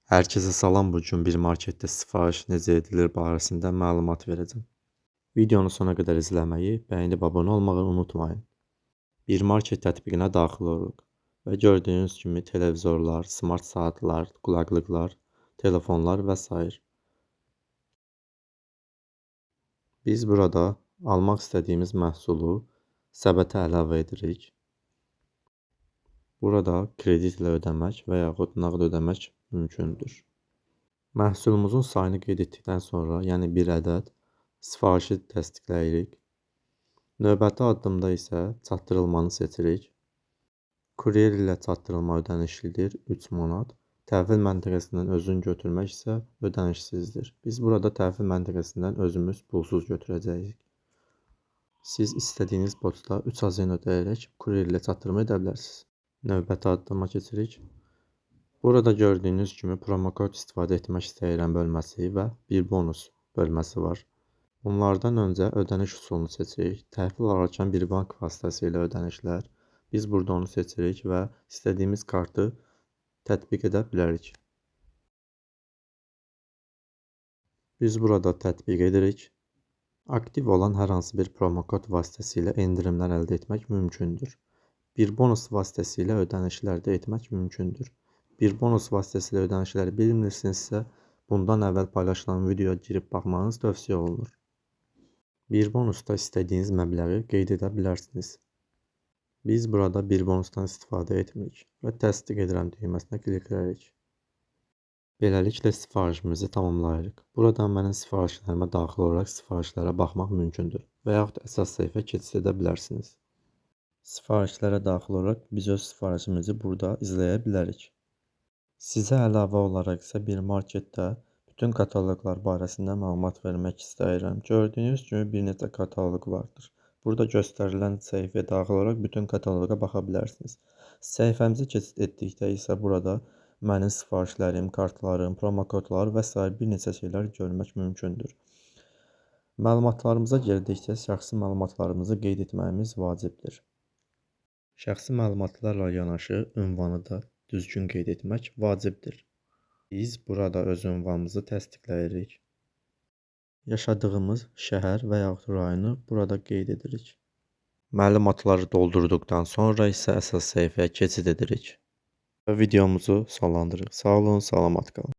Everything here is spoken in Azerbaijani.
Herkese salam, bugün bir marketdə sifariş necə edilir barəsində məlumat verəcəm. Videonu sona qədər izləməyi, bəyənib abunə olmağı unutmayın. Bir market tətbiqinə daxil oluruq və gördüyünüz kimi televizorlar, smart saatlar, qulaqlıqlar, telefonlar və s. Biz burada almaq istədiyimiz məhsulu səbətə əlavə edirik. Burada kreditlə ödəmək və yaxud nağd ödəmək mümkündür. Məhsulumuzun sayını qeyd etdikdən sonra, yəni bir ədəd, sifarişi təsdiqləyirik. Növbəti addımda isə çatdırılmanı seçirik. Kuryer ilə çatdırılma ödənişlidir, 3 manat. Təhvil məntəqəsindən özün götürmək isə ödənişsizdir. Biz burada təhvil məntəqəsindən özümüz pulsuz götürəcəyik. Siz istədiyiniz poçta 3 AZN ödəyərək kuryer ilə çatdırma edə bilərsiniz. Növbəti addıma keçirik. Burada gördüyünüz kimi promokod istifadə etmək istəyirəm bölməsi və bir bonus bölməsi var. Bunlardan öncə ödəniş üsulunu seçirik. Təhvil alarkən bir bank vasitəsilə ödənişlər. Biz burada onu seçirik və istədiyimiz kartı tətbiq edə bilərik. Biz burada tətbiq edirik. Aktiv olan hər hansı bir promokod vasitəsilə endirimlər əldə etmək mümkündür. Bir bonus vasitəsilə ödənişlər də etmək mümkündür. Bir bonus vasitəsilə ödənişləri bilmirsinizsə, bundan əvvəl paylaşılan videoya girib baxmanız tövsiyə olunur. Bir bonusda istədiyiniz məbləği qeyd edə bilərsiniz. Biz burada bir bonusdan istifadə etmirik və təsdiq edirəm düyməsinə klik edirik. Beləliklə sifarişimizi tamamlayırıq. Buradan mənim sifarişlərimə daxil olaraq sifarişlərə baxmaq mümkündür və yaxud əsas səhifəyə keçid edə bilərsiniz. Sifarişlərə daxil olaraq biz öz sifarişimizi burada izləyə bilərik. Sizə əlavə olaraq isə bir marketdə bütün kataloqlar barəsində məlumat vermək istəyirəm. Gördüyünüz kimi bir neçə kataloq vardır. Burada göstərilən səhifəyə daxil olaraq bütün kataloqa baxa bilərsiniz. Səhifəmizi keçid etdikdə isə burada mənim sifarişlərim, kartlarım, promokodlar və s. bir neçə şeylər görmək mümkündür. Məlumatlarımıza gəldikcə şəxsi məlumatlarımızı qeyd etməyimiz vacibdir. Şəxsi məlumatlarla yanaşı ünvanı da düzgün qeyd etmək vacibdir. Biz burada öz ünvanımızı təsdiqləyirik. Yaşadığımız şəhər və yaxud rayonu burada qeyd edirik. Məlumatları doldurduqdan sonra isə əsas səhifəyə keçid edirik. Və videomuzu sonlandırırıq. Sağ olun, salamat qalın.